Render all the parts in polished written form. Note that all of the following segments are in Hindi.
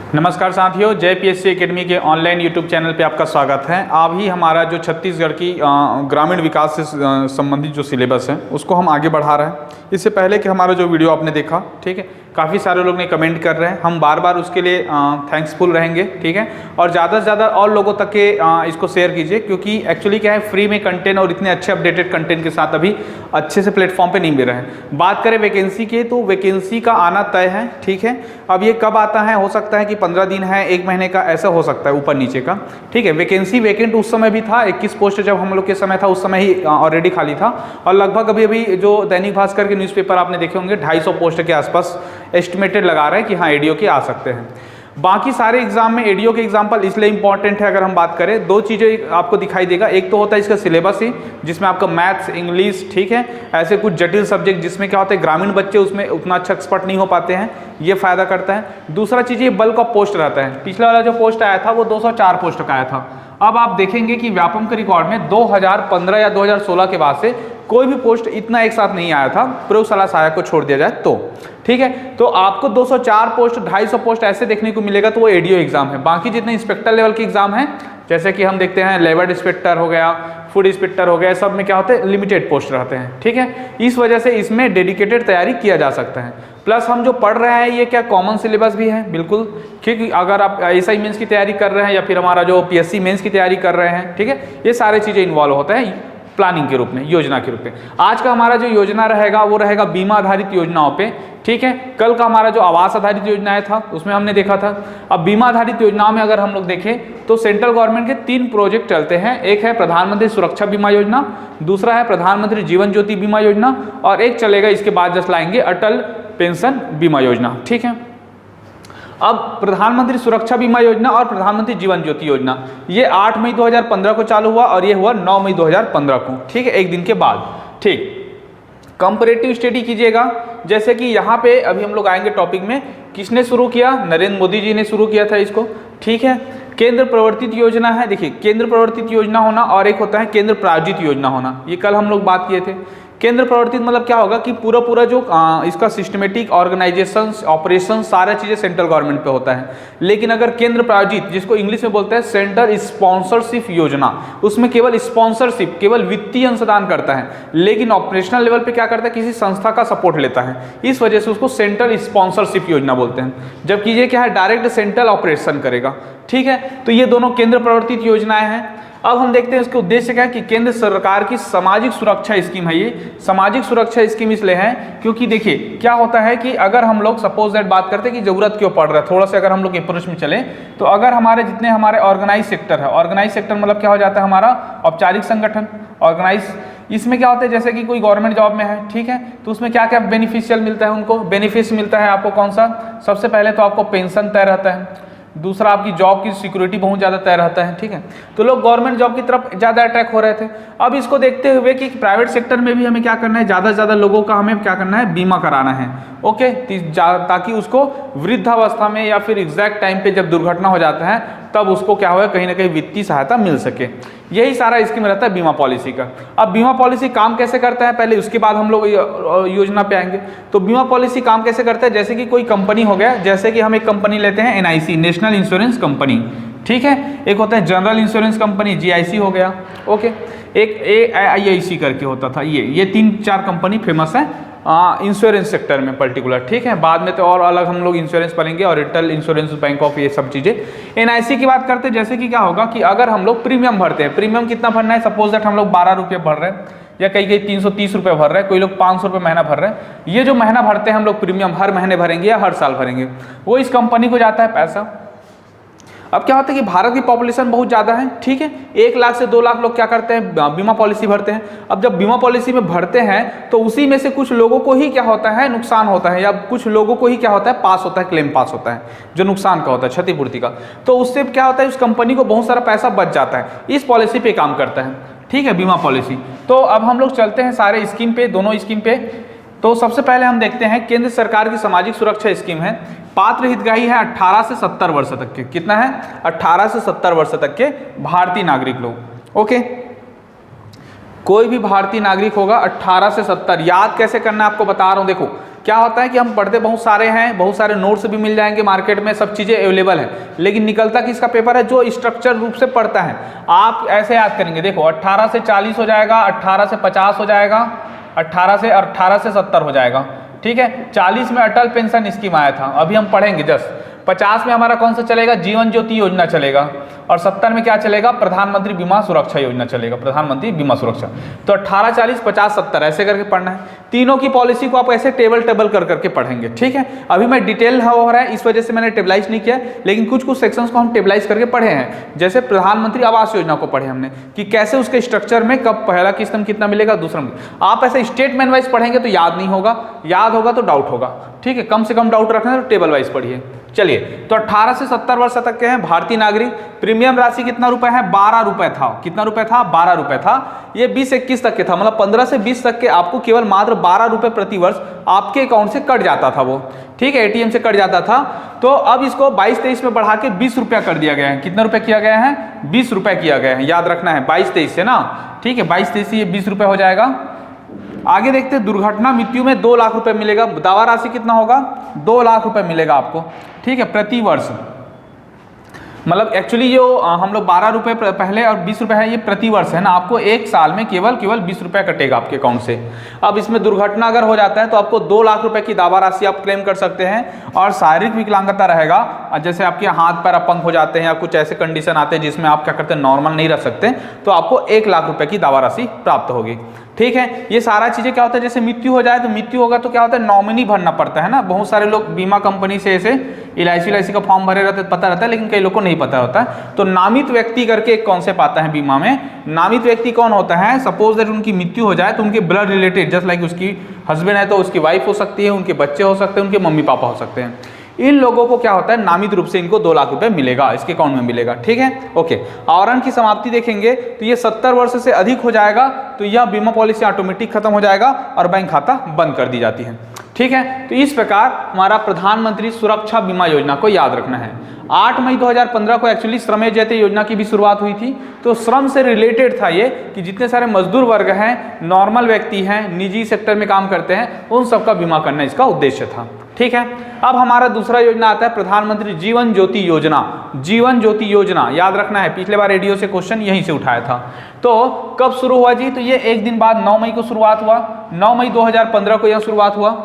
नमस्कार साथियों, जय पीएससी एकेडमी के ऑनलाइन यूट्यूब चैनल पे आपका स्वागत है। अभी हमारा जो छत्तीसगढ़ की ग्रामीण विकास से संबंधित जो सिलेबस है उसको हम आगे बढ़ा रहे हैं। इससे पहले कि हमारा जो वीडियो आपने देखा, ठीक है, काफ़ी सारे लोग ने कमेंट कर रहे हैं, हम बार बार उसके लिए थैंक्सफुल रहेंगे, ठीक है। और ज़्यादा से ज़्यादा और लोगों तक के इसको शेयर कीजिए, क्योंकि एक्चुअली क्या है, फ्री में कंटेंट और इतने अच्छे अपडेटेड कंटेंट के साथ अभी अच्छे से प्लेटफॉर्म पे नहीं मिल रहे हैं। बात करें वैकेंसी की, तो वैकेंसी का आना तय है, ठीक है। अब ये कब आता है, हो सकता है कि 15 दिन है, 1 महीने का, ऐसा हो सकता है, ऊपर नीचे का, ठीक है। वैकेंसी वैकेंट उस समय भी था, 21 पोस्ट जब हम लोग के समय था उस समय ही ऑलरेडी खाली था। और लगभग अभी जो दैनिक भास्कर के न्यूज़पेपर आपने देखे होंगे 250 पोस्ट के आसपास एस्टिमेटेड लगा रहे हैं कि हाँ एडीओ के आ सकते हैं। बाकी सारे एग्जाम में एडीओ के एग्जाम्पल इसलिए इंपॉर्टेंट है, अगर हम बात करें, दो चीज़ें आपको दिखाई देगा। एक तो होता है इसका सिलेबस ही, जिसमें आपका मैथ्स, इंग्लिश, ठीक है, ऐसे कुछ जटिल सब्जेक्ट जिसमें क्या होता है ग्रामीण बच्चे उसमें उतना अच्छा एक्सपर्ट नहीं हो पाते हैं, ये फायदा करता है। दूसरा चीज़ ये बल्क ऑफ पोस्ट रहता है। पिछला वाला जो पोस्ट आया था वो 204 पोस्ट का आया था। अब आप देखेंगे कि व्यापम के रिकॉर्ड में 2015 या 2016 के बाद से कोई भी पोस्ट इतना एक साथ नहीं आया था, प्रयोगशाला सहायक को छोड़ दिया जाए तो, ठीक है। तो आपको 204 पोस्ट, 250 पोस्ट ऐसे देखने को मिलेगा, तो वो एडीओ एग्जाम है। बाकी जितने इंस्पेक्टर लेवल के एग्जाम हैं, जैसे कि हम देखते हैं लेबर इंस्पेक्टर हो गया, फूड इंस्पेक्टर हो गया, सब में क्या होते हैं, लिमिटेड पोस्ट रहते हैं, ठीक है। इस वजह से इसमें डेडिकेटेड तैयारी किया जा सकता है। प्लस हम जो पढ़ रहे हैं ये क्या कॉमन सिलेबस भी है, बिल्कुल, क्योंकि अगर आप एसआई मेंस की तैयारी कर रहे हैं या फिर हमारा जो पीएससी मेंस की तैयारी कर रहे हैं, ठीक है, ये सारी चीज़ें इन्वॉल्व होते हैं प्लानिंग के रूप में, योजना के रूप में। आज का हमारा जो योजना रहेगा वो रहेगा बीमा आधारित योजनाओं पे, ठीक है। कल का हमारा जो आवास आधारित योजनाएं था उसमें हमने देखा था। अब बीमा आधारित योजनाओं में अगर हम लोग देखें तो सेंट्रल गवर्नमेंट के 3 प्रोजेक्ट चलते हैं। एक है प्रधानमंत्री सुरक्षा बीमा योजना, दूसरा है प्रधानमंत्री जीवन ज्योति बीमा योजना, और एक चलेगा इसके बाद जस्ट लाएंगे अटल पेंशन बीमा योजना, ठीक है। अब प्रधानमंत्री सुरक्षा बीमा योजना और प्रधानमंत्री जीवन ज्योति योजना ये 8 मई 2015 को चालू हुआ और ये हुआ 9 मई 2015 को, ठीक है, एक दिन के बाद, ठीक। कंपैरेटिव स्टडी कीजिएगा, जैसे कि यहाँ पे अभी हम लोग आएंगे टॉपिक में, किसने शुरू किया, नरेंद्र मोदी जी ने शुरू किया था इसको, ठीक है। केंद्र प्रवर्तित योजना है, देखिए केंद्र प्रवर्तित योजना होना और एक होता है केंद्र प्रायोजित योजना होना, ये कल हम लोग बात किए थे। केंद्र प्रवर्तित मतलब क्या होगा कि पूरा जो इसका सिस्टमेटिक ऑर्गेनाइजेशन, ऑपरेशन, सारा चीज़ें सेंट्रल गवर्नमेंट पे होता है। लेकिन अगर केंद्र प्रायोजित, जिसको इंग्लिश में बोलते हैं सेंटर स्पॉन्सरशिप योजना, उसमें केवल स्पॉन्सरशिप, केवल वित्तीय अंशदान करता है, लेकिन ऑपरेशनल लेवल पे क्या करता है, किसी संस्था का सपोर्ट लेता है, इस वजह से उसको सेंट्रल स्पॉन्सरशिप योजना बोलते हैं। जबकि ये क्या है, डायरेक्ट सेंट्रल ऑपरेशन करेगा, ठीक है। तो ये दोनों केंद्र प्रवर्तित योजनाएं हैं। अब हम देखते हैं इसके उद्देश्य क्या है, कि केंद्र सरकार की सामाजिक सुरक्षा स्कीम है। ये सामाजिक सुरक्षा स्कीम इसलिए है क्योंकि देखिए क्या होता है कि अगर हम लोग सपोज दैट बात करते हैं कि जरूरत क्यों पड़ रहा है, थोड़ा सा अगर हम लोग अप्रोच में चले, तो अगर हमारे जितने हमारे ऑर्गेनाइज सेक्टर है, ऑर्गेनाइज सेक्टर मतलब क्या हो जाता है, हमारा औपचारिक संगठन, ऑर्गेनाइज, इसमें क्या होता है, जैसे कि कोई गवर्नमेंट जॉब में है, ठीक है, तो उसमें क्या क्या बेनिफिशियल मिलता है, उनको बेनिफिट्स मिलता है। आपको कौन सा, सबसे पहले तो आपको पेंशन तय रहता है, दूसरा आपकी जॉब की सिक्योरिटी बहुत ज़्यादा तय रहता है, ठीक है। तो लोग गवर्नमेंट जॉब की तरफ ज़्यादा अट्रैक्ट हो रहे थे। अब इसको देखते हुए कि प्राइवेट सेक्टर में भी हमें क्या करना है, ज़्यादा से ज़्यादा लोगों का हमें क्या करना है, बीमा कराना है, ओके, ताकि उसको वृद्धावस्था में या फिर एग्जैक्ट टाइम पे जब दुर्घटना हो जाता है तब उसको क्या होगा, कहीं ना कहीं वित्तीय सहायता मिल सके। यही सारा स्कीम रहता है बीमा पॉलिसी का। अब बीमा पॉलिसी काम कैसे करता है, पहले उसके बाद हम लोग योजना पे आएंगे। तो बीमा पॉलिसी काम कैसे करता है, जैसे कि कोई कंपनी हो गया, जैसे कि हम एक कंपनी लेते हैं एनआईसी, नेशनल इंश्योरेंस कंपनी, ठीक है, एक होता है जनरल इंश्योरेंस कंपनी, जीआईसी हो गया, ओके, एक एआईआईसी करके होता था। ये 3-4 कंपनी फेमस है इंश्योरेंस सेक्टर में पर्टिकुलर, ठीक है। बाद में तो और अलग हम लोग इंश्योरेंस पढ़ेंगे, और रिटेल इंश्योरेंस, बैंक ऑफ, ये सब चीज़ें। एनआईसी की बात करते हैं, जैसे कि क्या होगा कि अगर हम लोग प्रीमियम भरते हैं, प्रीमियम कितना भरना है, सपोज दैट हम लोग 12 रुपये भर रहे हैं, या कई 330 रुपये भर रहे हैं, कोई लोग 500 रुपये महीना भर रहे हैं। ये जो महीना भरते हैं हम लोग प्रीमियम, हर महीने भरेंगे या हर साल भरेंगे, वो इस कंपनी को जाता है पैसा। अब क्या होता है कि भारत की पॉपुलेशन बहुत ज़्यादा है, ठीक है, 1 लाख से 2 लाख लोग क्या करते हैं, बीमा पॉलिसी भरते हैं। अब जब बीमा पॉलिसी में भरते हैं तो उसी में से कुछ लोगों को ही क्या होता है, नुकसान होता है, या कुछ लोगों को ही क्या होता है, पास होता है, क्लेम पास होता है, जो नुकसान का होता है, क्षतिपूर्ति का। तो उससे क्या होता है, उस कंपनी को बहुत सारा पैसा बच जाता है, इस पॉलिसी पे काम करता है, ठीक है, बीमा पॉलिसी। तो अब हम लोग चलते हैं सारे स्कीम पे, दोनों स्कीम पे। तो सबसे पहले हम देखते हैं केंद्र सरकार की सामाजिक सुरक्षा स्कीम है। पात्र हितग्राही है 18 से 70 वर्ष तक के, कितना है, 18 से 70 वर्ष तक के भारतीय नागरिक लोग, ओके। कोई भी भारतीय नागरिक होगा 18 से 70, याद कैसे करना है आपको बता रहा हूँ। देखो क्या होता है कि हम पढ़ते बहुत सारे हैं, बहुत सारे नोट्स भी मिल जाएंगे मार्केट में, सब चीज़ें अवेलेबल है, लेकिन निकलता किसका पेपर है? जो स्ट्रक्चर रूप से पढ़ता है। आप ऐसे याद करेंगे, देखो 18 से 40 हो जाएगा, 18 से 50 हो जाएगा, 18 से 70 हो जाएगा, ठीक है। 40 में अटल पेंशन स्कीम आया था, अभी हम पढ़ेंगे जस्ट। 50 में हमारा कौन सा चलेगा? जीवन ज्योति योजना चलेगा। और 70 में क्या चलेगा? प्रधानमंत्री बीमा सुरक्षा योजना चलेगा, प्रधानमंत्री बीमा सुरक्षा। तो 18, 40, 50, 70 ऐसे करके पढ़ना है। तीनों की पॉलिसी को आप ऐसे टेबल कर करके पढ़ेंगे, ठीक है। अभी मैं डिटेल हो रहा है, इस वजह से मैंने टेबलाइज नहीं किया, लेकिन कुछ कुछ सेक्शंस को हम टेबलाइज करके पढ़े हैं। जैसे प्रधानमंत्री आवास योजना को पढ़े हमने कि कैसे उसके स्ट्रक्चर में कब पहला किस्त में कितना मिलेगा, दूसरा में। आप ऐसे स्टेटमेंट वाइज पढ़ेंगे तो याद नहीं होगा, याद होगा तो डाउट होगा, ठीक है। कम से कम डाउट रखना है तो टेबल वाइज पढ़िए। चलिए, तो 18 से 70 वर्ष तक के हैं भारतीय नागरिक। प्रीमियम राशि कितना रुपए है? 12 रुपए था। कितना रुपए था? 12 रुपए था। ये 20-21 तक के था, मतलब 15 से 20 तक के आपको केवल मात्र 12 रुपए प्रति वर्ष आपके अकाउंट से कट जाता था वो, ठीक है, एटीएम से कट जाता था। तो अब इसको 22-23 में बढ़ा के 20 रुपया कर दिया गया है। कितना रुपए किया गया है? 20 रुपए किया गया है, याद रखना है 22-23 से ना, ठीक है। 22-23 से ये 20 रुपए हो जाएगा। आगे देखते हैं, दुर्घटना मृत्यु में 2 लाख रुपए मिलेगा। दावा राशि कितना होगा? 2 लाख रुपए मिलेगा आपको, ठीक है, प्रति वर्ष। मतलब एक्चुअली जो हम लोग 12 रुपए पहले और 20 रुपए है, ये प्रति वर्ष है ना। आपको एक साल में केवल 20 रुपए कटेगा आपके अकाउंट से। अब इसमें दुर्घटना अगर हो जाता है तो आपको 2 लाख रुपए की दावा राशि आप क्लेम कर सकते हैं। और शारीरिक विकलांगता रहेगा, जैसे आपके हाथ पैर अपंग हो जाते हैं या कुछ ऐसे कंडीशन आते हैं जिसमें आप क्या करते हैं, नॉर्मल नहीं रह सकते, तो आपको 1 लाख रुपए की दावा राशि प्राप्त होगी, ठीक है। ये सारा चीजें क्या होता है, जैसे मृत्यु हो जाए तो मृत्यु होगा तो क्या होता है, नॉमिनी भरना पड़ता है ना। बहुत सारे लोग बीमा कंपनी से ऐसे LIC का फॉर्म भरे रहते, पता रहता है, लेकिन कई लोग को नहीं पता होता है। तो नामित व्यक्ति करके एक कॉन्सेप्ट आता है बीमा में। नामित व्यक्ति कौन होता है? सपोज दैट उनकी मृत्यु हो जाए तो उनके ब्लड रिलेटेड, जस्ट लाइक उसकी हस्बैंड है तो उसकी वाइफ हो सकती है, उनके बच्चे हो सकते हैं, उनके मम्मी पापा हो सकते हैं। इन लोगों को क्या होता है, नामित रूप से इनको 2 लाख रुपए मिलेगा, इसके अकाउंट में मिलेगा, ठीक है, ओके। आवरण की समाप्ति देखेंगे तो ये 70 वर्ष से अधिक हो जाएगा तो यह बीमा पॉलिसी ऑटोमेटिक खत्म हो जाएगा और बैंक खाता बंद कर दी जाती है, ठीक है। तो इस प्रकार हमारा प्रधानमंत्री सुरक्षा बीमा योजना को याद रखना है। 8 मई 2015 को एक्चुअली श्रमेव जयते योजना की भी शुरुआत हुई थी। तो श्रम से रिलेटेड था ये कि जितने सारे मजदूर वर्ग हैं, नॉर्मल व्यक्ति हैं, निजी सेक्टर में काम करते हैं, उन सबका बीमा करना इसका उद्देश्य था, ठीक है। अब हमारा दूसरा योजना आता है प्रधानमंत्री जीवन ज्योति योजना। जीवन ज्योति योजना याद रखना है, पिछले बार रेडियो से क्वेश्चन यहीं से उठाया था। तो कब शुरू हुआ जी? तो ये एक दिन बाद 9 मई को शुरुआत हुआ। 9 मई 2015 को यह शुरुआत हुआ,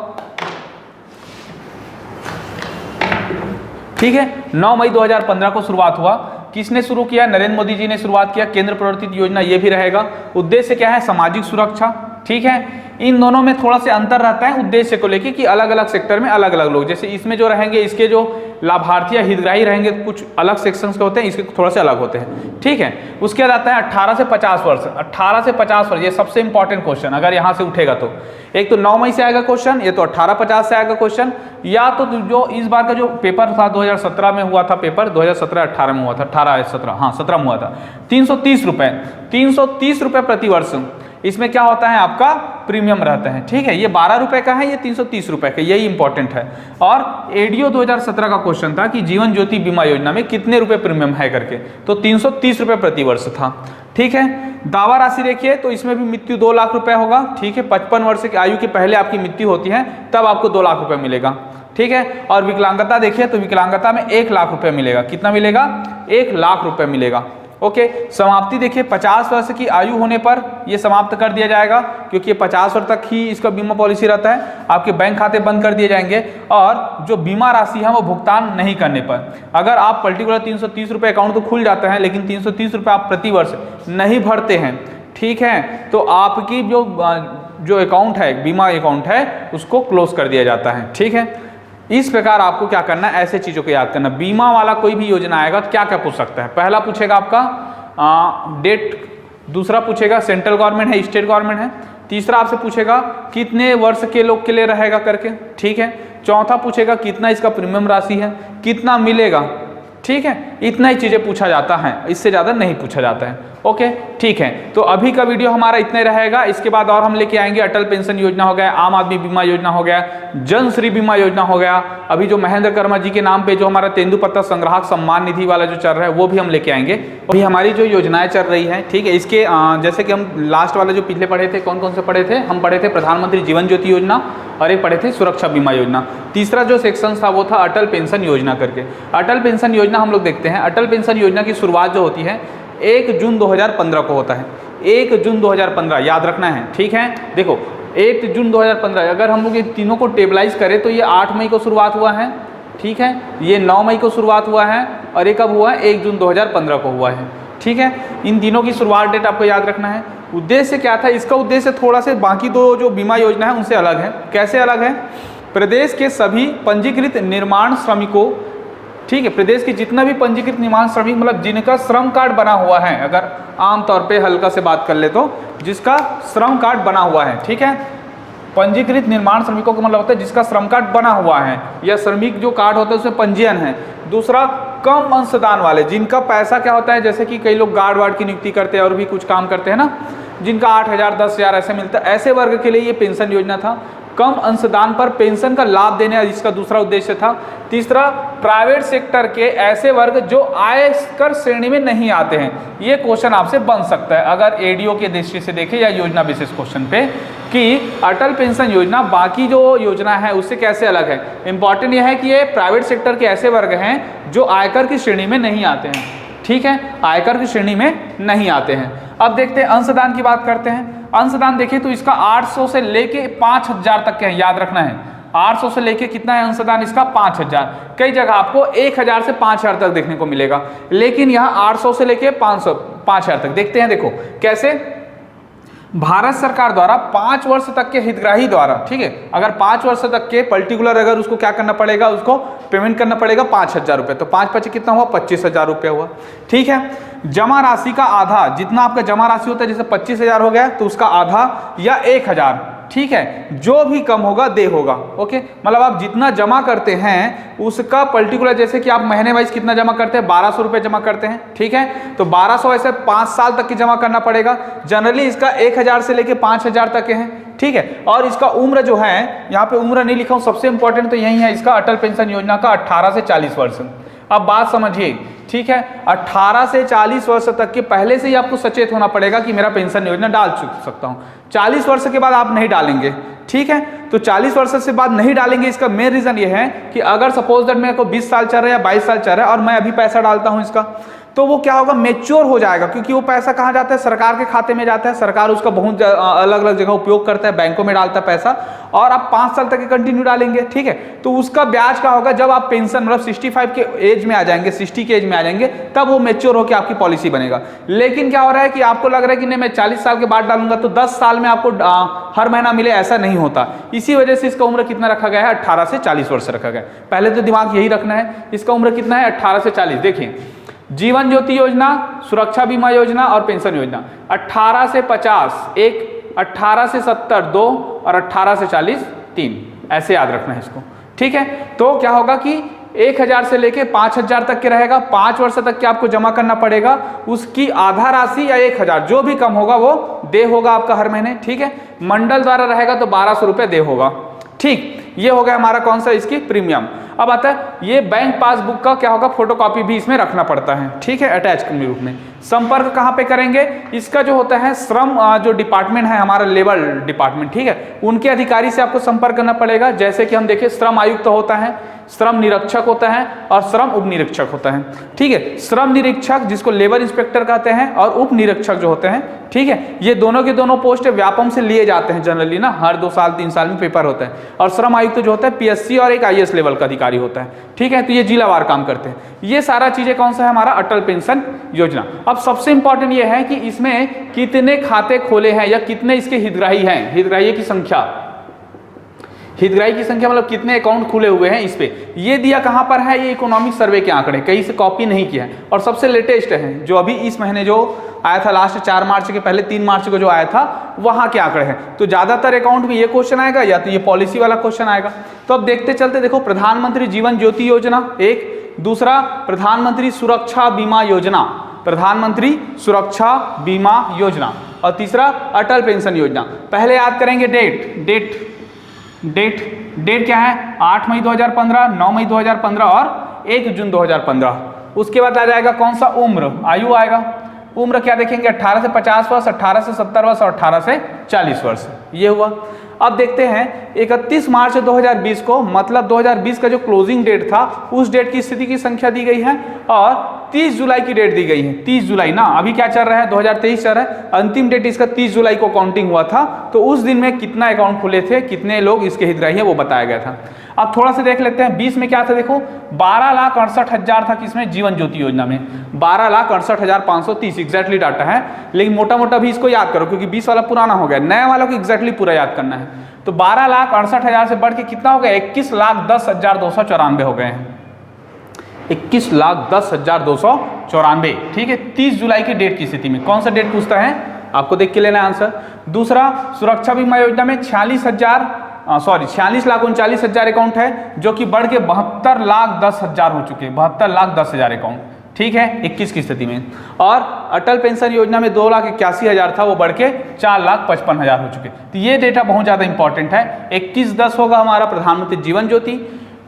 ठीक है। 9 मई 2015 को शुरुआत हुआ। किसने शुरू किया? नरेंद्र मोदी जी ने शुरुआत किया। केंद्र प्रवर्तित योजना ये भी रहेगा। उद्देश्य क्या है? सामाजिक सुरक्षा, ठीक है। इन दोनों में थोड़ा सा अंतर रहता है उद्देश्य को लेके कि अलग अलग सेक्टर में अलग अलग लोग, जैसे इसमें जो रहेंगे इसके जो लाभार्थी या हितग्राही रहेंगे कुछ अलग सेक्शंस के होते हैं, इसके थोड़ा से अलग होते हैं, ठीक है। उसके बाद आता है 18 से 50 वर्ष। 18 से 50 वर्ष ये सबसे इंपॉर्टेंट क्वेश्चन अगर यहाँ से उठेगा तो, एक तो 9 मई से आएगा क्वेश्चन, ये तो 18-50 से आएगा क्वेश्चन, या तो जो इस बार का जो पेपर था 2017 में हुआ था पेपर, 2017-18 में हुआ था, 18-17 हाँ 17 में हुआ था। 330 रुपये, 330 रुपये प्रति वर्ष इसमें क्या होता है आपका प्रीमियम रहता है, ठीक है। ये 12 रुपए का है, ये 330 रुपए का, यही इंपॉर्टेंट है। और एडीओ 2017 का क्वेश्चन था कि जीवन ज्योति बीमा योजना में कितने रुपए प्रीमियम है करके, तो 330 रुपए प्रति वर्ष था, ठीक है। दावा राशि देखिए तो इसमें भी मृत्यु 2 लाख रुपए होगा, ठीक है। 55 वर्ष की आयु के पहले आपकी मृत्यु होती है तब आपको 2 लाख रुपए मिलेगा, ठीक है। और विकलांगता देखिए तो विकलांगता में 1 लाख रुपए मिलेगा। कितना मिलेगा? 1 लाख रुपए मिलेगा, ओके। समाप्ति देखिए 50 वर्ष की आयु होने पर यह समाप्त कर दिया जाएगा, क्योंकि ये 50 वर्ष तक ही इसका बीमा पॉलिसी रहता है। आपके बैंक खाते बंद कर दिए जाएंगे और जो बीमा राशि है वो भुगतान नहीं करने पर, अगर आप पर्टिकुलर 330 रुपये अकाउंट तो खुल जाता है लेकिन 330 रुपये आप प्रति वर्ष नहीं भरते हैं, ठीक है, तो आपकी जो अकाउंट है, बीमा अकाउंट है, उसको क्लोज कर दिया जाता है, ठीक है। इस प्रकार आपको क्या करना है, ऐसे चीज़ों को याद करना। बीमा वाला कोई भी योजना आएगा तो क्या क्या पूछ सकता है? पहला पूछेगा आपका डेट, दूसरा पूछेगा सेंट्रल गवर्नमेंट है स्टेट गवर्नमेंट है, तीसरा आपसे पूछेगा कितने वर्ष के लोग के लिए रहेगा करके, ठीक है। चौथा पूछेगा कितना इसका प्रीमियम राशि है, कितना मिलेगा, ठीक है। इतना ही चीज़ें पूछा जाता है, इससे ज़्यादा नहीं पूछा जाता है। ओके, ठीक है। तो अभी का वीडियो हमारा इतना ही रहेगा। इसके बाद और हम लेके आएंगे अटल पेंशन योजना हो गया, आम आदमी बीमा योजना हो गया, जन श्री बीमा योजना हो गया, अभी जो महेंद्र कर्मा जी के नाम पे जो हमारा तेंदुपत्ता संग्राहक सम्मान निधि वाला जो चल रहा है वो भी हम लेके आएंगे। अभी हमारी जो योजनाएं चल रही है, ठीक है, इसके जैसे कि हम लास्ट वाला जो पिछले पढ़े थे, कौन कौन से पढ़े थे, हम पढ़े थे प्रधानमंत्री जीवन ज्योति योजना और एक पढ़े थे सुरक्षा बीमा योजना। तीसरा जो सेक्शन था वो था अटल पेंशन योजना करके। अटल पेंशन योजना हम लोग देखते हैं। अटल पेंशन योजना की शुरुआत जो होती है 1 जून 2015 को होता है। 1 जून 2015 याद रखना है, ठीक है। देखो 1 जून 2015 अगर हम लोग ये तीनों को टेबलाइज करें तो ये 8 मई को शुरुआत हुआ है, ठीक है, ये 9 मई को शुरुआत हुआ है और ये कब हुआ है, 1 जून 2015 को हुआ है, ठीक है। इन तीनों की शुरुआत डेट आपको याद रखना है। उद्देश्य क्या था इसका? उद्देश्य थोड़ा से बाकी दो जो बीमा योजना है उनसे अलग है। कैसे अलग है? प्रदेश के सभी पंजीकृत निर्माण श्रमिकों, ठीक है, प्रदेश के जितना भी पंजीकृत निर्माण श्रमिक मतलब जिनका श्रम कार्ड बना हुआ है, अगर आमतौर पे हल्का से बात कर ले तो जिसका श्रम कार्ड बना हुआ है, ठीक है, पंजीकृत निर्माण श्रमिकों का मतलब होता है जिसका श्रम कार्ड बना हुआ है या श्रमिक जो कार्ड होता है उसमें पंजीयन है। दूसरा कम अंशदान वाले, जिनका पैसा क्या होता है, जैसे कि कई लोग गार्ड वार्ड की नियुक्ति करते हैं और भी कुछ काम करते हैं ना, जिनका 8,000 10,000 ऐसे मिलता है, ऐसे वर्ग के लिए ये पेंशन योजना था। कम अंशदान पर पेंशन का लाभ देने इसका दूसरा उद्देश्य था। तीसरा प्राइवेट सेक्टर के ऐसे वर्ग जो आयकर श्रेणी में नहीं आते हैं। ये क्वेश्चन आपसे बन सकता है अगर एडीओ के दृष्टि से देखें या योजना बेसिस क्वेश्चन पे कि अटल पेंशन योजना बाकी जो योजना है उससे कैसे अलग है। इंपॉर्टेंट यह है कि ये प्राइवेट सेक्टर के ऐसे वर्ग हैं जो आयकर की श्रेणी में नहीं आते हैं, ठीक है, आयकर की श्रेणी में नहीं आते हैं। अब देखते हैं अंशदान की बात करते हैं। अंशदान देखें तो इसका 800 से लेके 5,000 तक के हैं, याद रखना है। 800 से लेके कितना है अंशदान इसका? 5,000। कई जगह आपको 1,000 से 5,000 तक देखने को मिलेगा, लेकिन यहाँ 800 से लेके 5,000 तक। देखते हैं, देखो कैसे। भारत सरकार द्वारा 5 वर्ष तक के हितग्राही द्वारा, ठीक है, अगर 5 वर्ष तक के पर्टिकुलर अगर उसको क्या करना पड़ेगा, उसको पेमेंट करना पड़ेगा 5,000 रुपये। तो 5 5 कितना हुआ? 25,000 रुपये हुआ, ठीक है। जमा राशि का आधा, जितना आपका जमा राशि होता है, जैसे 25,000 हो गया तो उसका आधा या 1,000, ठीक है, जो भी कम होगा दे होगा। ओके, मतलब आप जितना जमा करते हैं उसका पर्टिकुलर, जैसे कि आप महीने वाइज कितना जमा करते हैं, 1,200 रुपये जमा करते हैं, ठीक है, तो 1,200 ऐसे 5 साल तक की जमा करना पड़ेगा। जनरली इसका 1,000 से लेके 5,000 तक के हैं, ठीक है। और इसका उम्र जो है, यहाँ पे उम्र नहीं लिखा हूँ, सबसे इंपॉर्टेंट तो यही है इसका अटल पेंशन योजना का 18 से 40 वर्ष। अब बात समझिए, ठीक है, 18 से 40 वर्ष तक के पहले से ही आपको सचेत होना पड़ेगा कि मेरा पेंशन योजना डाल सकता हूँ। 40 वर्ष के बाद आप नहीं डालेंगे, ठीक है, तो 40 वर्ष से बाद नहीं डालेंगे। इसका मेन रीजन ये है कि अगर सपोज दैट मेरे को 20 साल चल रहा है या 22 साल चल रहा है और मैं अभी पैसा डालता हूँ इसका, तो वो क्या होगा, मैच्योर हो जाएगा, क्योंकि वो पैसा कहाँ जाता है, सरकार के खाते में जाता है। सरकार उसका बहुत अलग अलग जगह उपयोग करता है, बैंकों में डालता है पैसा, और आप 5 साल तक कंटिन्यू डालेंगे, ठीक है, तो उसका ब्याज क्या होगा, जब आप पेंशन मतलब 65 के एज में आ जाएंगे, 60 के एज में आ जाएंगे, तब वो मैच्योर होकर आपकी पॉलिसी बनेगा। लेकिन क्या हो रहा है कि आपको लग रहा है कि नहीं मैं 40 साल के बाद डालूंगा तो 10 साल में आपको हर महीना मिले, ऐसा नहीं होता। इसी वजह से इसका उम्र कितना रखा गया है, 18 से 40 वर्ष रखा गया है। पहले तो दिमाग यही रखना है, इसका उम्र कितना है, 18 से 40। देखिए, जीवन ज्योति योजना, सुरक्षा बीमा योजना और पेंशन योजना 18 से 50 एक, 18 से 70 2 और 18 से 40 3, ऐसे याद रखना है इसको, ठीक है। तो क्या होगा कि 1,000 से लेके 5,000 तक के रहेगा, 5 वर्ष तक के आपको जमा करना पड़ेगा। उसकी आधा राशि या 1,000 जो भी कम होगा वो दे होगा आपका हर महीने, ठीक है। मंडल द्वारा रहेगा तो 1,200 रुपये दे होगा, ठीक। ये हो गया हमारा कौन सा, इसकी प्रीमियम। अब आता है ये बैंक पासबुक का क्या होगा, फोटोकॉपी भी इसमें रखना पड़ता है, ठीक है, अटैच के रूप में। संपर्क कहाँ पे करेंगे, इसका जो होता है श्रम जो डिपार्टमेंट है हमारा, लेबर डिपार्टमेंट, ठीक है, उनके अधिकारी से आपको संपर्क करना पड़ेगा। जैसे कि हम देखें, श्रम आयुक्त होता है, श्रम निरीक्षक होता है और श्रम उप निरीक्षक होता है, ठीक है। श्रम निरीक्षक जिसको लेबर इंस्पेक्टर कहते हैं और उप निरीक्षक जो होते हैं, ठीक है, ये दोनों के दोनों पोस्ट व्यापम से लिए जाते हैं जनरली ना, हर 2 साल 3 साल में पेपर होता है। और श्रम आयुक्त जो होता है पीएससी और एक आईएएस लेवल का अधिकारी होता है, ठीक है, तो ये जिलावार काम करते हैं। ये सारा चीजें कौन सा है हमारा अटल पेंशन योजना। अब सबसे इंपॉर्टेंट ये है कि इसमें कितने खाते खोले हैं या कितने इसके हितग्राही हैं, हितग्राही की संख्या, हितग्राही की संख्या मतलब कितने अकाउंट खुले हुए हैं इस पे। ये दिया कहां पर है, ये इकोनॉमिक सर्वे के आंकड़े, कहीं से कॉपी नहीं किया है और सबसे लेटेस्ट है जो अभी इस महीने जो आया था, लास्ट 4 मार्च के पहले 3 मार्च को जो आया था वहां के आंकड़े हैं। तो ज्यादातर अकाउंट में ये क्वेश्चन आएगा या तो ये पॉलिसी वाला क्वेश्चन आएगा। तो अब देखते चलते, देखो प्रधानमंत्री जीवन ज्योति योजना एक, दूसरा प्रधानमंत्री सुरक्षा बीमा योजना, प्रधानमंत्री सुरक्षा बीमा योजना, और तीसरा अटल पेंशन योजना। पहले याद करेंगे डेट क्या है, 8 मई 2015, 9 मई 2015 और 1 जून 2015। उसके बाद आ जाएगा कौन सा, उम्र, आयु आएगा। उम्र क्या देखेंगे, 18 से 50 वर्ष, 18 से 70 वर्ष और 18 से 40 वर्ष, ये हुआ। अब देखते हैं 31 मार्च 2020 को, मतलब 2020 का जो क्लोजिंग डेट था उस डेट की स्थिति की संख्या दी गई है, और 30 जुलाई की डेट दी गई है। 30 जुलाई ना, अभी क्या चल रहा है, 2023 चल रहा है, अंतिम डेट इसका 30 जुलाई को काउंटिंग हुआ था, तो उस दिन में कितना अकाउंट खुले थे, कितने लोग इसके हितग्राही हैं वो बताया गया था। अब थोड़ा सा देख लेते हैं 20 में क्या था, देखो 12,68,000 था किसमें, जीवन ज्योति योजना में 12,68,530 एग्जैक्टली डाटा है, लेकिन मोटा मोटा भी इसको याद करो क्योंकि 20 वाला पुराना हो गया, नया वाला को एग्जैक्टली पूरा याद करना है। तो 12,68,000 से बढ़ के कितना हो गया, 21,10,294 हो गए हैं, 21,10,294, ठीक है। 30 जुलाई की डेट की स्थिति में कौन सा डेट पूछता है, आपको देख के लेना है आंसर। दूसरा, सुरक्षा बीमा योजना में 46,39,000 अकाउंट है, जो कि बढ़ के 72,10,000 हो चुके हैं, 72,10,000 अकाउंट, ठीक है, 21 की स्थिति में। और अटल पेंशन योजना में 2,81,000 था, वो बढ़ के 4,55,000 हो चुके। तो ये डेटा बहुत ज़्यादा इंपॉर्टेंट है। 21,10 होगा हमारा प्रधानमंत्री जीवन ज्योति,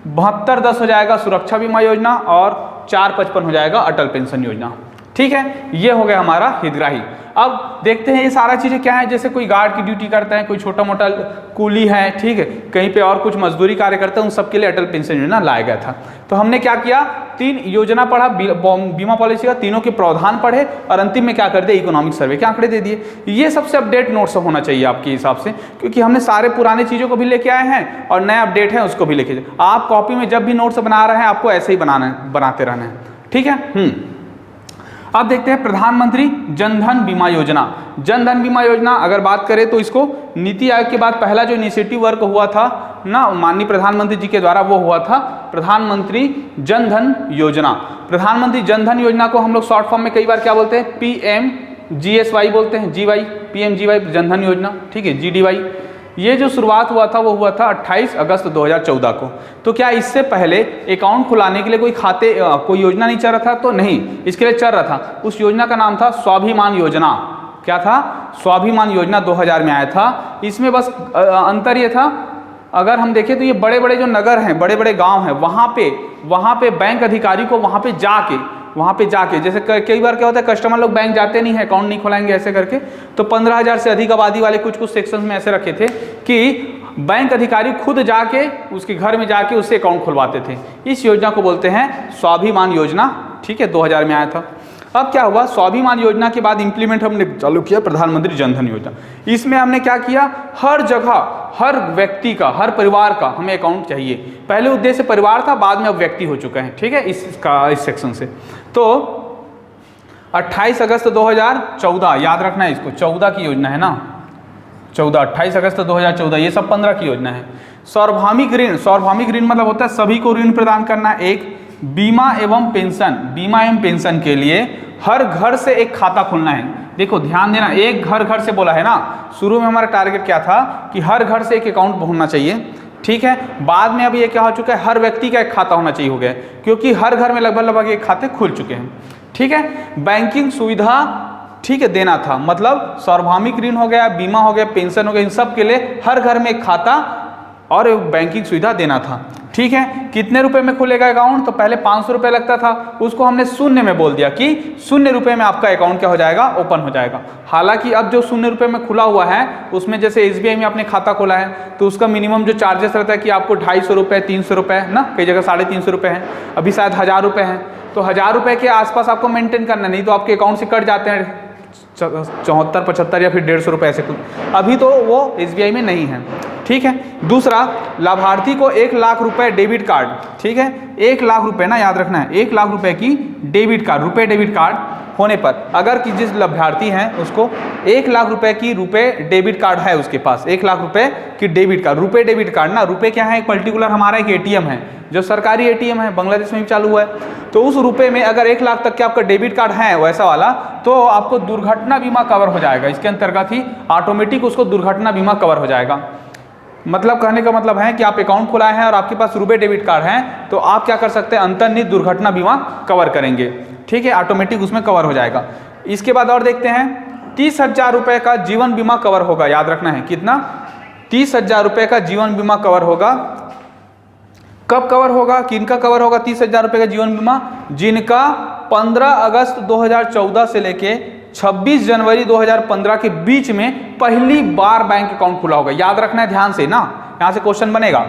72,10 हो जाएगा सुरक्षा बीमा योजना, और 4,55 हो जाएगा अटल पेंशन योजना, ठीक है। ये हो गया हमारा हितग्राही। अब देखते हैं ये सारा चीज़ें क्या है, जैसे कोई गार्ड की ड्यूटी करता है, कोई छोटा मोटा कूली है, ठीक है, कहीं पे और कुछ मजदूरी कार्य करते हैं, उन सबके लिए अटल पेंशन योजना लाया गया था। तो हमने क्या किया, 3 योजना पढ़ा, बीमा पॉलिसी का, तीनों के प्रावधान पढ़े, और अंतिम में क्या कर दिया, इकोनॉमिक सर्वे के आंकड़े दे दिए। ये सबसे अपडेट नोट्स होना चाहिए आपके हिसाब से, क्योंकि हमने सारे पुराने चीज़ों को भी लेके आए हैं और नया अपडेट है उसको भी लेके। आप कॉपी में जब भी नोट्स बना रहे हैं आपको ऐसे ही बनाते रहना है, ठीक है। अब देखते हैं प्रधानमंत्री जनधन बीमा योजना। जनधन बीमा योजना अगर बात करें तो इसको नीति आयोग के बाद पहला जो इनिशिएटिव वर्क हुआ था ना माननीय प्रधानमंत्री जी के द्वारा, वो हुआ था प्रधानमंत्री जनधन योजना। प्रधानमंत्री जनधन योजना को हम लोग शॉर्ट फॉर्म में कई बार क्या बोलते हैं, PMGSY बोलते हैं, GY, PMGY जनधन योजना, ठीक है, GDY। ये जो शुरुआत हुआ था वो हुआ था 28 अगस्त 2014 को। तो क्या इससे पहले अकाउंट खुलाने के लिए कोई योजना नहीं चल रहा था, तो नहीं, इसके लिए चल रहा था। उस योजना का नाम था स्वाभिमान योजना। क्या था, स्वाभिमान योजना 2000 में आया था। इसमें बस अंतर ये था, अगर हम देखें तो ये बड़े बड़े जो नगर हैं, बड़े बड़े गांव हैं, वहाँ पे बैंक अधिकारी को वहाँ पे जाके जैसे कई बार क्या होता है, कस्टमर लोग बैंक जाते नहीं है, अकाउंट नहीं खुलाएंगे ऐसे करके, तो 15,000 से अधिक आबादी वाले कुछ सेक्शंस में ऐसे रखे थे कि बैंक अधिकारी खुद जाके उसके घर में जाके उससे अकाउंट खुलवाते थे। इस योजना को बोलते हैं स्वाभिमान योजना, ठीक है, 2000 में आया था। अब क्या हुआ, स्वाभिमान योजना के बाद इंप्लीमेंट हमने चालू किया प्रधानमंत्री जनधन योजना। इसमें हमने क्या किया, हर जगह, हर व्यक्ति का, हर परिवार का हमें अकाउंट चाहिए। पहले उद्देश्य परिवार था, बाद में अब व्यक्ति हो चुका है, ठीक है, इस सेक्शन से। तो 28 अगस्त 2014 याद रखना है इसको, 14 की योजना है ना, 28 अगस्त 2014, ये सब 15 की योजना है। सार्वभौमिक ऋण मतलब होता है सभी को ऋण प्रदान करना। एक बीमा एवं पेंशन के लिए हर घर से एक खाता खुलना है। देखो ध्यान देना, एक घर से बोला है ना, शुरू में हमारा टारगेट क्या था कि हर घर से एक अकाउंट होना चाहिए, ठीक है। बाद में अब ये क्या हो चुका है, हर व्यक्ति का एक खाता होना चाहिए हो गया, क्योंकि हर घर में लगभग एक खाते खुल चुके हैं, ठीक है। बैंकिंग सुविधा, ठीक है, देना था, मतलब सार्वभौमिक ऋण हो गया, बीमा हो गया, पेंशन हो गया, इन सब के लिए हर घर में एक खाता और एक बैंकिंग सुविधा देना था, ठीक है। कितने रुपए में खुलेगा अकाउंट, तो पहले 500 रुपये लगता था, उसको हमने शून्य में बोल दिया कि 0 रुपये में आपका अकाउंट क्या हो जाएगा, ओपन हो जाएगा। हालांकि अब जो 0 रुपये में खुला हुआ है उसमें जैसे SBI में आपने खाता खोला है तो उसका मिनिमम जो चार्जेस रहता है कि आपको 250 रुपये, 300 रुपये ना, कई जगह 350 रुपये है, अभी शायद 1000 रुपये हैं, तो 1000 रुपये के आसपास आपको मेंटेन करना, नहीं तो आपके अकाउंट से कट जाते हैं 74, 75 या फिर 150 रुपये ऐसे कुछ। अभी तो वो SBI में नहीं है, ठीक है। दूसरा, लाभार्थी को 1 लाख रुपए डेबिट कार्ड, ठीक है, 1 लाख रुपए ना, याद रखना है, 1 लाख रुपए की डेबिट कार्ड, रुपए डेबिट कार्ड होने पर, अगर कि जिस लाभार्थी हैं उसको 1 लाख रुपए की रुपए डेबिट कार्ड है, उसके पास 1 लाख रुपए की डेबिट कार्ड, रुपए डेबिट कार्ड ना, रुपए क्या है, एक पर्टिकुलर हमारा एक ATM है जो सरकारी ATM है, बांग्लादेश में भी चालू हुआ है। तो उस रुपए में अगर 1 लाख तक के आपका डेबिट कार्ड है वैसा वाला, तो आपको दुर्घटना बीमा कवर हो जाएगा, इसके अंतर्गत ही ऑटोमेटिक उसको दुर्घटना बीमा कवर हो जाएगा। मतलब कहने का मतलब है कि आप अकाउंट खुलाए हैं और आपके पास रुपए डेबिट कार्ड है, तो आप क्या कर सकते हैं, अंतर्निहित दुर्घटना बीमा कवर करेंगे, ठीक है, ऑटोमेटिक उसमें कवर हो जाएगा। इसके बाद और देखते हैं, 30,000 रुपये का जीवन बीमा कवर होगा। याद रखना है कितना, 30,000 रुपये का जीवन बीमा कवर होगा। कब कवर होगा, किनका कवर होगा 30,000 रुपये का जीवन बीमा? जिनका 15 अगस्त 2014 से लेके 26 जनवरी 2015 के बीच में पहली बार बैंक अकाउंट खुला होगा। याद रखना है ध्यान से ना, यहाँ से क्वेश्चन बनेगा।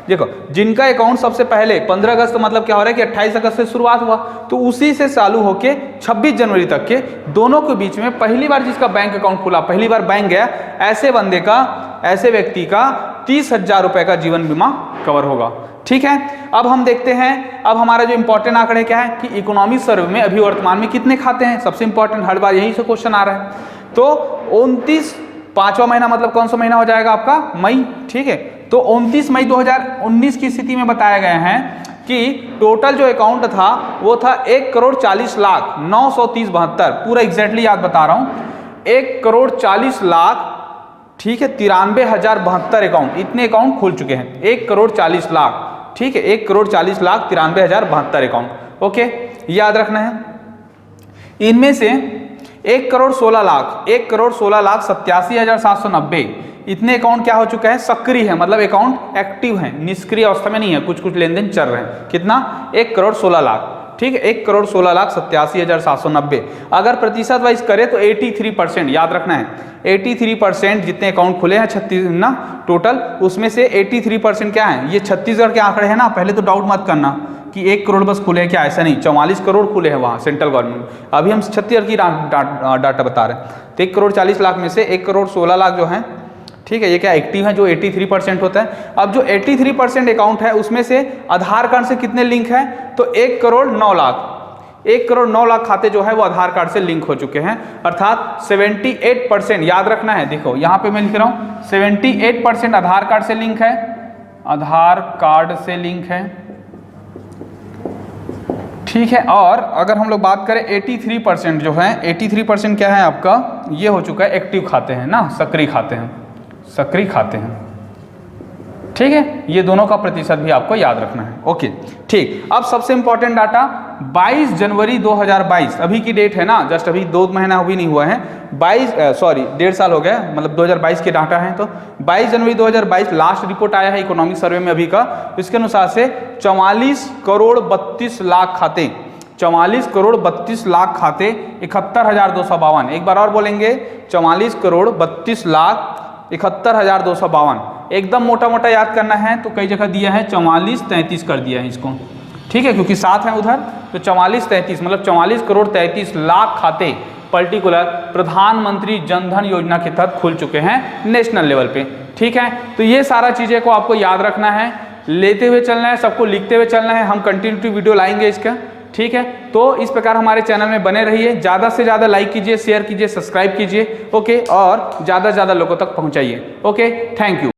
देखो, जिनका अकाउंट सबसे पहले 15 अगस्त मतलब क्या हो रहा है कि 28 अगस्त से शुरुआत हुआ, तो उसी से चालू होके 26 जनवरी तक के दोनों के बीच में पहली बार जिसका बैंक अकाउंट खुला, पहली बार बैंक गया, ऐसे बंदे का, ऐसे व्यक्ति का 30,000 रुपये का जीवन बीमा कवर होगा। ठीक है, अब हम देखते हैं, अब हमारा जो इंपॉर्टेंट आंकड़े क्या है कि इकोनॉमिक सर्वे में अभी वर्तमान में कितने खाते हैं। सबसे इंपॉर्टेंट, हर बार यही से क्वेश्चन आ रहा है। तो 29, पांचवा महीना मतलब कौन सा महीना हो जाएगा आपका? मई। ठीक है, तो 29 मई 2019 की स्थिति में बताया गया है कि टोटल जो अकाउंट था वो था 1,40,00,930,72। पूरा एग्जैक्टली याद बता रहा हूँ, 1,40,00,000, ठीक है, 93,072 अकाउंट, इतने अकाउंट खुल चुके हैं। 1,40,00,000, ठीक है, 1,40,93,072 अकाउंट। ओके, याद रखना है। इनमें से 1,16,00,87,790 इतने अकाउंट क्या हो चुका है? सक्रिय है, मतलब अकाउंट एक्टिव है, निष्क्रिय अवस्था में नहीं है, कुछ कुछ लेन देन चल रहे हैं। कितना? 1,16,00,000, ठीक है, 1,16,87,790। अगर प्रतिशत वाइज करें तो 83%, याद रखना है 83% जितने अकाउंट खुले हैं छत्तीस ना टोटल, उसमें से 83% क्या है? ये छत्तीसगढ़ के आंकड़े हैं ना, पहले तो डाउट मत करना कि 1 करोड़ बस खुले हैं, क्या ऐसा नहीं, 44 करोड़ खुले हैं वहाँ सेंट्रल गवर्नमेंट। अभी हम छत्तीसगढ़ की डाटा बता रहे हैं। तो 1,40,00,000 में से 1,16,00,000 जो है, ठीक है, ये क्या एक्टिव है, जो 83% होता है। अब जो 83% अकाउंट है उसमें से आधार कार्ड से कितने लिंक है? तो 1,09,00,000, 1,09,00,000 खाते जो है वो आधार कार्ड से लिंक हो चुके हैं, अर्थात 78%। याद रखना है, देखो यहाँ पे मैं लिख रहा हूँ 78% आधार कार्ड से लिंक है, आधार कार्ड से लिंक है, ठीक है। और अगर हम लोग बात करें 83% जो है, 83% क्या है आपका? ये हो चुका है एक्टिव खाते हैं ना, सक्रिय खाते हैं, सक्रिय खाते हैं, ठीक है। ये दोनों का प्रतिशत भी आपको याद रखना है। ओके, ठीक। अब सबसे इंपॉर्टेंट डाटा 22 जनवरी 2022, अभी की डेट है ना, जस्ट अभी 2 महीना भी नहीं हुआ है, 1.5 साल हो गया, मतलब 2022 के डाटा हैं। तो 22 जनवरी 2022 लास्ट रिपोर्ट आया है इकोनॉमिक सर्वे में अभी का। इसके अनुसार से 44 करोड़ 32 लाख खाते, 44 करोड़ 32 लाख खाते, 71,252। एक बार और बोलेंगे, 44 करोड़ 32 लाख 71,252। एकदम मोटा मोटा याद करना है तो कई जगह दिया है 44-33 कर दिया है इसको, ठीक है, क्योंकि 7 है उधर, तो 44-33 मतलब 44 करोड़ 33 लाख खाते पर्टिकुलर प्रधानमंत्री जनधन योजना के तहत खुल चुके हैं नेशनल लेवल पे, ठीक है। तो ये सारा चीज़ें को आपको याद रखना है, लेते हुए चलना है, सबको लिखते हुए चलना है। हम कंटिन्यूटी वीडियो लाएंगे इसका, ठीक है। तो इस प्रकार हमारे चैनल में बने रहिए, ज़्यादा से ज़्यादा लाइक कीजिए, शेयर कीजिए, सब्सक्राइब कीजिए, ओके, और ज़्यादा से ज़्यादा लोगों तक पहुँचाइए। Okay, thank you.